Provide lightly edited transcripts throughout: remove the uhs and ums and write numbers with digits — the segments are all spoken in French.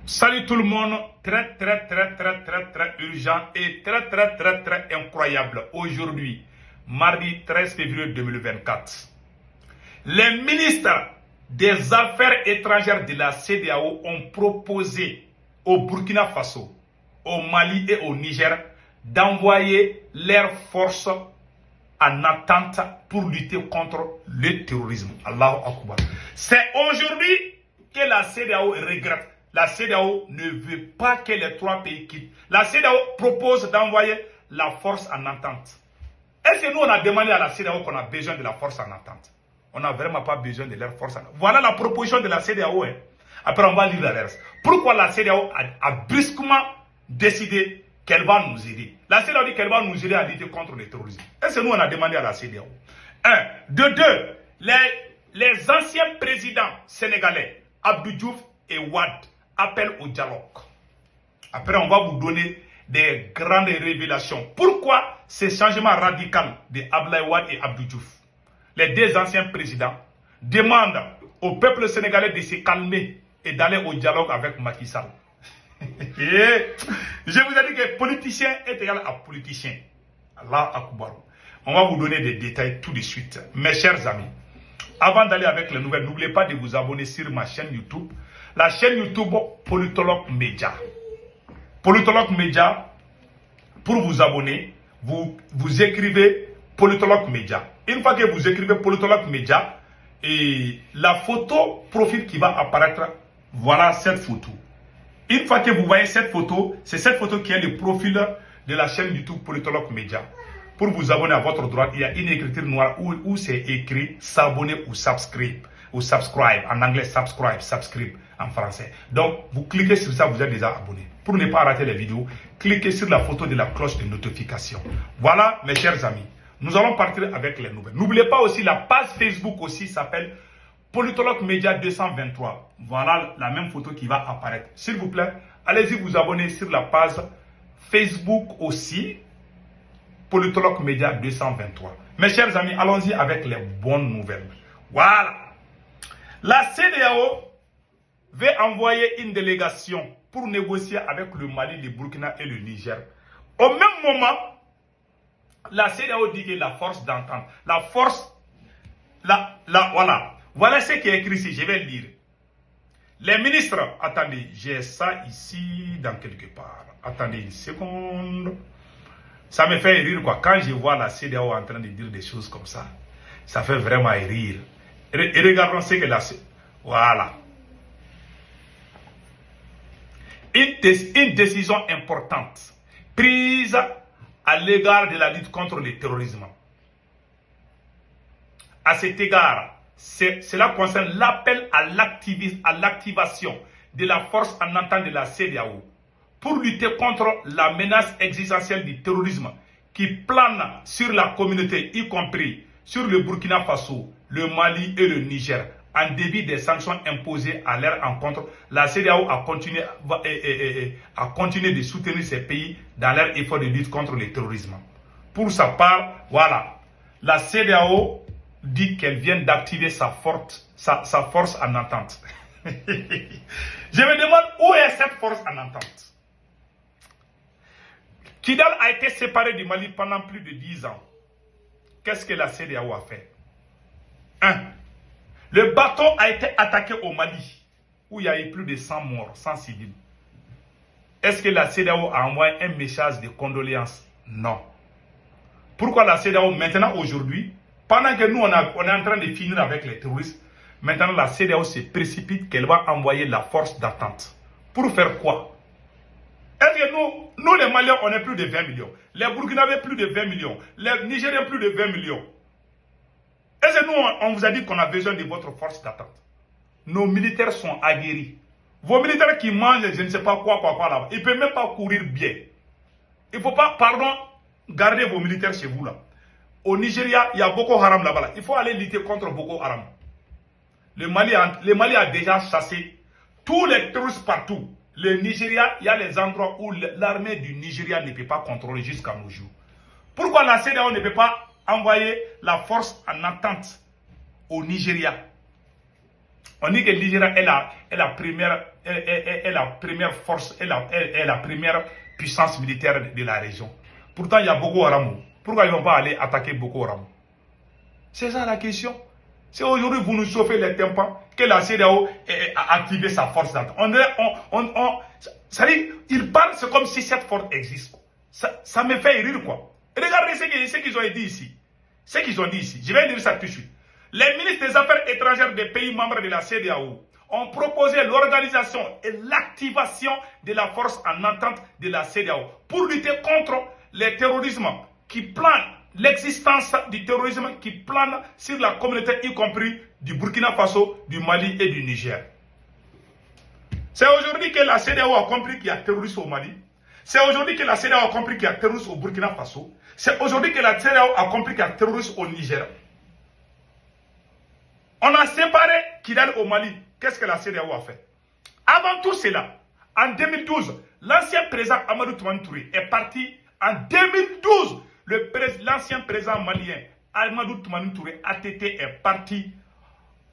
Salut tout le monde, très urgent et très incroyable. Aujourd'hui, mardi 13 février 2024, les ministres des Affaires étrangères de la CEDEAO ont proposé au Burkina Faso, au Mali et au Niger d'envoyer leurs forces en attente pour lutter contre le terrorisme. Allahu Akbar. C'est aujourd'hui que la CEDEAO regrette. La CEDEAO ne veut pas que les trois pays quittent. La CEDEAO propose d'envoyer la force en attente. Est-ce que nous, on a demandé à la CEDEAO qu'on a besoin de la force en attente? On n'a vraiment pas besoin de leur force en attente. Voilà la proposition de la CEDEAO. Hein. Après, on va lire la reste. Pourquoi la CEDEAO a brusquement décidé qu'elle va nous aider? La CEDEAO dit qu'elle va nous aider à lutter contre le terrorisme. Est-ce que nous, on a demandé à la CEDEAO? Un. De deux, les anciens présidents sénégalais, Abdou Diouf et Wade, appellent au dialogue. Après, on va vous donner des grandes révélations. Pourquoi ce changement radical de Abdoulaye Wade et Abdou Diouf? Les deux anciens présidents demandent au peuple sénégalais de se calmer et d'aller au dialogue avec Macky Sall. Je vous ai dit que politicien est égal à politicien. Allah Akbar. On va vous donner des détails tout de suite. Mes chers amis, avant d'aller avec les nouvelles, n'oubliez pas de vous abonner sur ma chaîne YouTube. La chaîne YouTube Politologue Média. Politologue Média, pour vous abonner, vous écrivez Politologue Média. Une fois que vous écrivez Politologue Média, et la photo profil qui va apparaître, voilà cette photo. Une fois que vous voyez cette photo, c'est cette photo qui est le profil de la chaîne YouTube Politologue Média. Pour vous abonner à votre droite, il y a une écriture noire où c'est écrit s'abonner ou subscribe. Ou subscribe, en anglais subscribe en français. Donc, vous cliquez sur ça, vous êtes déjà abonné. Pour ne pas rater les vidéos, cliquez sur la photo de la cloche de notification. Voilà, mes chers amis, nous allons partir avec les nouvelles. N'oubliez pas aussi, la page Facebook aussi s'appelle Politologue Média 223. Voilà la même photo qui va apparaître. S'il vous plaît, allez-y vous abonner sur la page Facebook aussi, Politologue Média 223. Mes chers amis, allons-y avec les bonnes nouvelles. Voilà. La CEDEAO veut envoyer une délégation pour négocier avec le Mali, le Burkina et le Niger. Au même moment, la CEDEAO dit que la force d'entente, la force, voilà ce qui est écrit ici, je vais le lire. Les ministres, attendez, j'ai ça ici dans quelque part. Attendez une seconde. Ça me fait rire quoi. Quand je vois la CEDEAO en train de dire des choses comme ça, ça fait vraiment rire. Et regardons ce que la... Voilà. Une décision importante prise à l'égard de la lutte contre le terrorisme. À cet égard, cela concerne l'appel à l'activation de la force en entente de la CEDEAO pour lutter contre la menace existentielle du terrorisme qui plane sur la communauté, y compris sur le Burkina Faso, le Mali et le Niger. En débit des sanctions imposées à leur encontre, la CEDEAO a continué de soutenir ces pays dans leur effort de lutte contre le terrorisme. Pour sa part, voilà, la CEDEAO dit qu'elle vient d'activer sa force en entente. Je me demande où est cette force en entente. Kidal a été séparé du Mali pendant plus de 10 ans. Qu'est-ce que la CEDEAO a fait? 1. Le bateau a été attaqué au Mali, où il y a eu plus de 100 morts, 100 civils. Est-ce que la CEDEAO a envoyé un message de condoléances? Non. Pourquoi la CEDEAO, maintenant, aujourd'hui, pendant que nous, on est en train de finir avec les terroristes, maintenant la CEDEAO se précipite qu'elle va envoyer la force d'attente. Pour faire quoi? Est-ce que nous les Maliens, on est plus de 20 millions. Les Burkinabés, plus de 20 millions. Les Nigériens, plus de 20 millions. Est-ce que nous, on vous a dit qu'on a besoin de votre force d'attente? Nos militaires sont aguerris. Vos militaires qui mangent, je ne sais pas quoi là-bas, ils ne peuvent même pas courir bien. Il ne faut pas, garder vos militaires chez vous là. Au Nigeria, il y a Boko Haram là-bas. Il faut aller lutter contre Boko Haram. Le Mali a déjà chassé tous les terroristes partout. Le Nigeria, il y a les endroits où l'armée du Nigeria ne peut pas contrôler jusqu'à nos jours. Pourquoi la CEDEAO ne peut pas envoyer la force en attente au Nigeria? On dit que le Nigeria est la première force, est la première puissance militaire de la région. Pourtant, il y a Boko Haram. Pourquoi ils ne vont pas aller attaquer Boko Haram? C'est ça la question. C'est aujourd'hui vous nous chauffez les tympans que la CEDEAO a activé sa force d'attaque. Ça dit, il parle, c'est comme si cette force existe. Ça me fait rire, quoi. Regardez ce qu'ils ont dit ici. Ce qu'ils ont dit ici. Je vais dire ça tout de suite. Les ministres des Affaires étrangères des pays membres de la CEDEAO ont proposé l'organisation et l'activation de la force en entente de la CEDEAO pour lutter contre les terrorismes qui planent, l'existence du terrorisme qui plane sur la communauté, y compris du Burkina Faso, du Mali et du Niger. C'est aujourd'hui que la CEDEAO a compris qu'il y a terrorisme au Mali. C'est aujourd'hui que la CEDEAO a compris qu'il y a terrorisme au Burkina Faso. C'est aujourd'hui que la CEDEAO a compris qu'il y a terrorisme au Niger. On a séparé Kidal au Mali. Qu'est-ce que la CEDEAO a fait? Avant tout cela, en 2012, l'ancien président Amadou Toumani Touré est parti. En 2012, l'ancien président malien Amadou Toumani Touré ATT est parti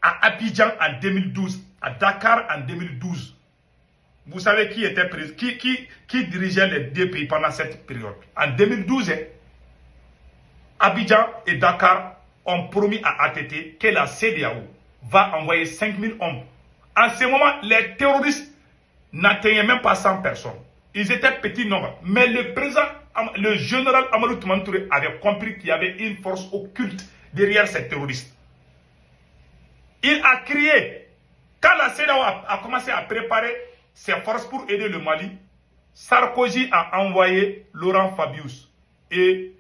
à Abidjan en 2012, à Dakar en 2012. Vous savez qui était qui dirigeait les deux pays pendant cette période? En 2012, Abidjan et Dakar ont promis à ATT que la CEDEAO va envoyer 5000 hommes. En ce moment, les terroristes n'atteignaient même pas 100 personnes. Ils étaient petits nombre. Mais le général Amadou Toumani Touré avait compris qu'il y avait une force occulte derrière ces terroristes. Il a crié. Quand la CEDEAO a commencé à préparer ses forces pour aider le Mali, Sarkozy a envoyé Laurent Fabius et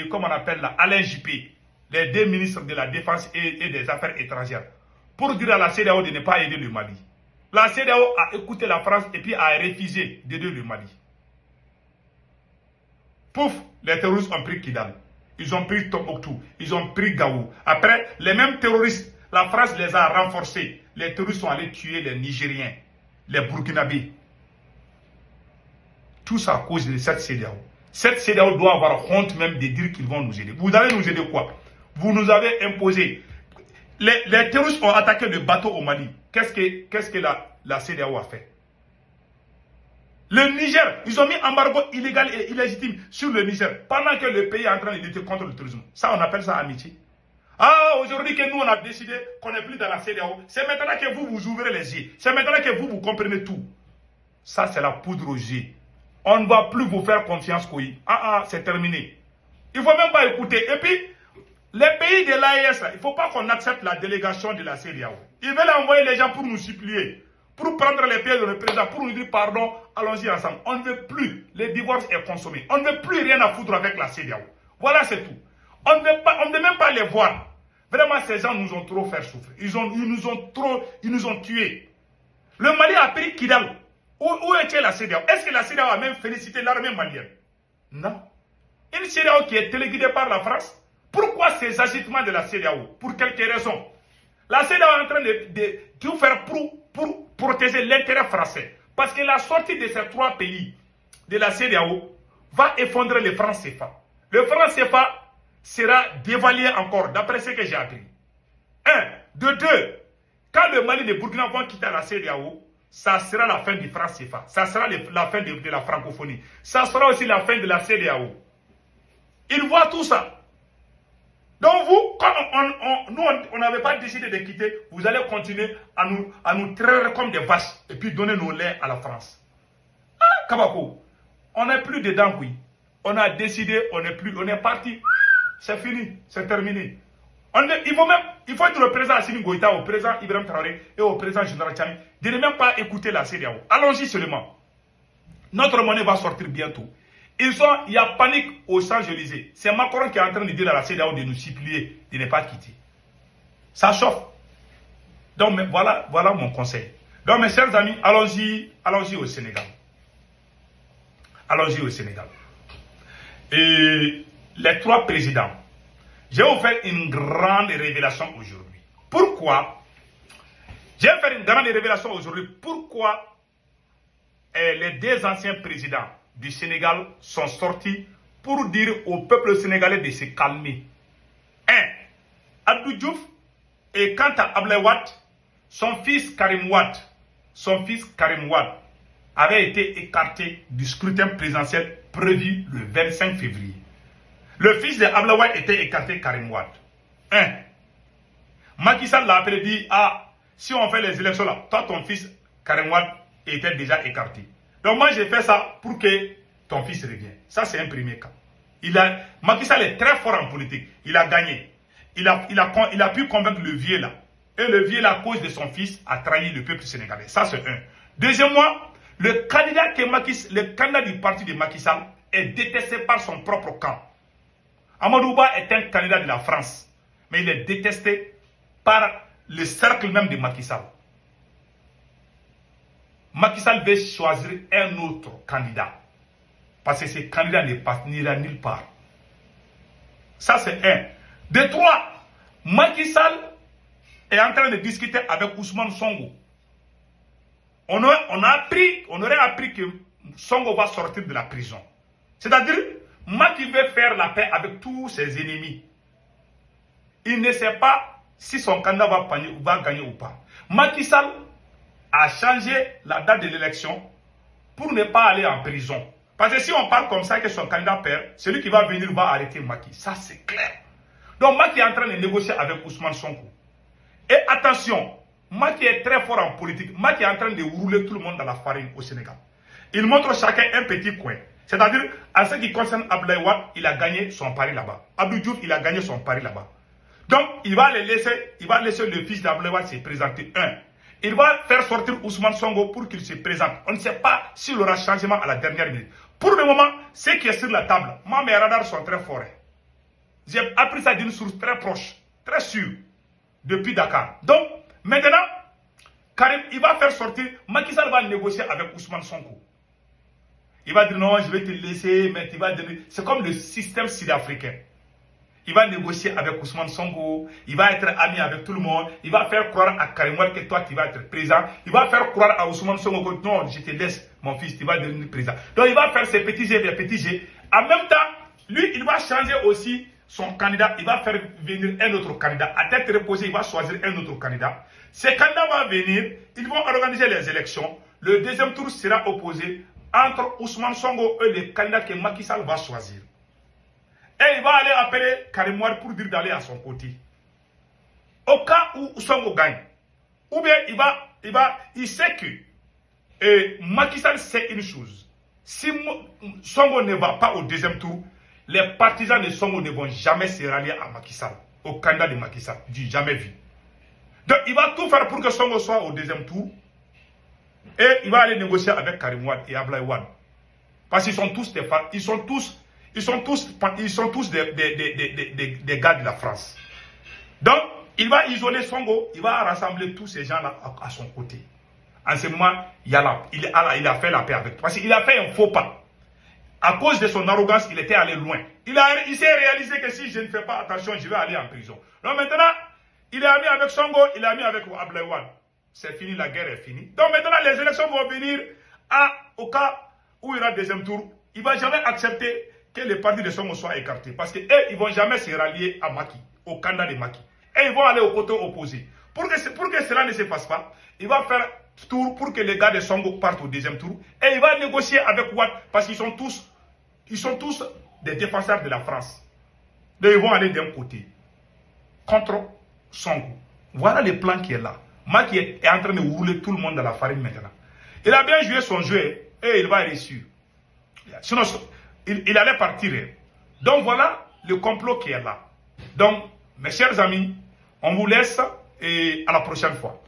comme on appelle là, Alain Juppé, les deux ministres de la Défense et des Affaires étrangères, pour dire à la CEDEAO de ne pas aider le Mali. La CEDEAO a écouté la France et puis a refusé d'aider le Mali. Pouf, les terroristes ont pris Kidal. Ils ont pris Tombouctou. Ils ont pris Gao. Après, les mêmes terroristes, la France les a renforcés. Les terroristes sont allés tuer les Nigériens, les Burkinabés. Tout ça à cause de cette CEDEAO. Cette CEDEAO doit avoir honte même de dire qu'ils vont nous aider. Vous allez nous aider quoi? Vous nous avez imposé. Les terroristes ont attaqué le bateau au Mali. Qu'est-ce que la CEDEAO a fait? Le Niger, ils ont mis embargo illégal et illégitime sur le Niger pendant que le pays est en train de lutter contre le terrorisme. Ça, on appelle ça amitié. Ah, aujourd'hui que nous, on a décidé qu'on n'est plus dans la CEDEAO, c'est maintenant que vous ouvrez les yeux. C'est maintenant que vous comprenez tout. Ça, c'est la poudre aux yeux. On ne va plus vous faire confiance, Koyi. C'est terminé. Il ne faut même pas écouter. Et puis, les pays de l'AES, il ne faut pas qu'on accepte la délégation de la CEDEAO. Ils veulent envoyer les gens pour nous supplier, pour prendre les pieds de le président, pour nous dire pardon, allons-y ensemble. On ne veut plus. Le divorce est consommé. On ne veut plus rien à foutre avec la CEDEAO. Voilà, c'est tout. On ne veut même pas les voir. Vraiment, ces gens nous ont trop fait souffrir. Ils nous ont tués. Le Mali a pris Kidal. Où était la CEDEAO? Est-ce que la CEDEAO a même félicité l'armée malienne? Non. Une CEDEAO qui est téléguidée par la France. Pourquoi ces agitements de la CEDEAO? Pour quelques raisons. La CEDEAO est en train de tout faire pour protéger l'intérêt français. Parce que la sortie de ces trois pays de la CEDEAO va effondrer le franc CFA. Le franc CFA sera dévalué encore, d'après ce que j'ai appris. De deux, quand le Mali et le Burkina vont quitter la CEDEAO, ça sera la fin du franc CFA. Ça sera la fin de la francophonie. Ça sera aussi la fin de la CEDEAO. Ils voient tout ça. Donc vous, quand on n'avait pas décidé de quitter, vous allez continuer à nous traire comme des vaches et puis donner nos laits à la France. Kabako, on n'est plus dedans, oui. On a décidé, on est parti. C'est fini, c'est terminé. Il faut dire au président Assimi Goïta, au président Ibrahim Traoré et au président Général Tchani de ne même pas écouter la CEDEAO. Allons-y seulement. Notre monnaie va sortir bientôt. Il y a panique au Champs-Élysées. C'est Macron qui est en train de dire à la CEDEAO de nous supplier de ne pas quitter. Ça chauffe. Donc voilà mon conseil. Donc mes chers amis, allons-y au Sénégal. Allons-y au Sénégal. Et les trois présidents. Je vais vous faire une grande révélation aujourd'hui. Pourquoi? Je vais faire une grande révélation aujourd'hui. Pourquoi les deux anciens présidents du Sénégal sont sortis pour dire au peuple sénégalais de se calmer. Abdou Diouf et Kanta Ablaye Wade son fils Karim Wade avait été écarté du scrutin présidentiel prévu le 25 février. Le fils de Abdoulaye Wade était écarté, Karim Wade. 1. Macky Sall l'a appelé et dit, ah, si on fait les élections là, toi ton fils Karim Wade était déjà écarté. Donc moi j'ai fait ça pour que ton fils revienne. Ça c'est un premier cas. Macky Sall est très fort en politique. Il a gagné. Il a pu convaincre le vieux là. Et le vieux là, à cause de son fils, a trahi le peuple sénégalais. Ça c'est un. Deuxièmement, le candidat du parti de Macky Sall est détesté par son propre camp. Amadou Ba est un candidat de la France, mais il est détesté par le cercle même de Macky Sall. Macky Sall veut choisir un autre candidat, parce que ce candidat n'ira nulle part. Ça c'est un. De trois, Macky Sall est en train de discuter avec Ousmane Sonko. On aurait appris que Sonko va sortir de la prison. C'est-à-dire, Macky veut faire la paix avec tous ses ennemis. Il ne sait pas si son candidat va gagner ou pas. Macky Sall a changé la date de l'élection pour ne pas aller en prison. Parce que si on parle comme ça que son candidat perd, celui qui va venir va arrêter Macky. Ça c'est clair. Donc Macky est en train de négocier avec Ousmane Sonko. Et attention, Macky est très fort en politique. Macky est en train de rouler tout le monde dans la farine au Sénégal. Il montre chacun un petit coin. C'est-à-dire, en ce qui concerne Abdoulaye Wade, il a gagné son pari là-bas. Abdou Diouf, il a gagné son pari là-bas. Donc, il va laisser le fils d'Abdoulaye Wade se présenter. Un. Il va faire sortir Ousmane Sonko pour qu'il se présente. On ne sait pas s'il aura changement à la dernière minute. Pour le moment, ce qui est sur la table, moi, mes radars sont très forts. J'ai appris ça d'une source très proche, très sûre, depuis Dakar. Donc, maintenant, Karim, il va faire sortir, Macky Sall va négocier avec Ousmane Sonko. Il va dire non, je vais te laisser, mais il va dire, c'est comme le système sud-africain. Il va négocier avec Ousmane Sonko, il va être ami avec tout le monde, il va faire croire à Karim Wade que toi tu vas être président, il va faire croire à Ousmane Sonko que non, je te laisse, mon fils, tu vas devenir président. Donc il va faire ses petits jets, des petits jets. En même temps, lui, il va changer aussi son candidat, il va faire venir un autre candidat. À tête reposée, il va choisir un autre candidat. Ces candidats vont venir, ils vont organiser les élections. Le deuxième tour sera opposé entre Ousmane Sonko et les candidats que Macky Sall va choisir. Et il va aller appeler Karim Wade pour dire d'aller à son côté. Au cas où Sonko gagne. Ou bien il sait que Macky Sall sait une chose. Si Sonko ne va pas au deuxième tour, les partisans de Sonko ne vont jamais se rallier à Macky Sall, au candidat de Macky Sall. Du jamais vu. Donc il va tout faire pour que Sonko soit au deuxième tour. Et il va aller négocier avec Karim Wade et Abdoulaye Wade. Parce qu'ils sont tous des femmes, ils sont tous des gars de la France. Donc, il va isoler Sonko, il va rassembler tous ces gens-là à son côté. En ce moment, il a fait la paix avec toi. Parce qu'il a fait un faux pas. À cause de son arrogance, il était allé loin. Il s'est réalisé que si je ne fais pas attention, je vais aller en prison. Donc maintenant, il est ami avec Sonko, il est ami avec Abdoulaye Wade. C'est fini, la guerre est finie. Donc maintenant, les élections vont venir au cas où il y aura deuxième tour. Il ne va jamais accepter que les partis de Sonko soient écartés. Parce qu'eux, ils ne vont jamais se rallier à Macky, au candidat de Macky. Et ils vont aller au côté opposé. Pour que cela ne se fasse pas, il va faire tour pour que les gars de Sonko partent au deuxième tour. Et il va négocier avec Wade parce qu'ils sont tous des défenseurs de la France. Donc ils vont aller d'un côté contre Sonko. Voilà le plan qui est là. Macky est en train de rouler tout le monde dans la farine maintenant. Il a bien joué son jeu et il va réussir. Sinon, il allait partir. Donc voilà le complot qui est là. Donc, mes chers amis, on vous laisse et à la prochaine fois.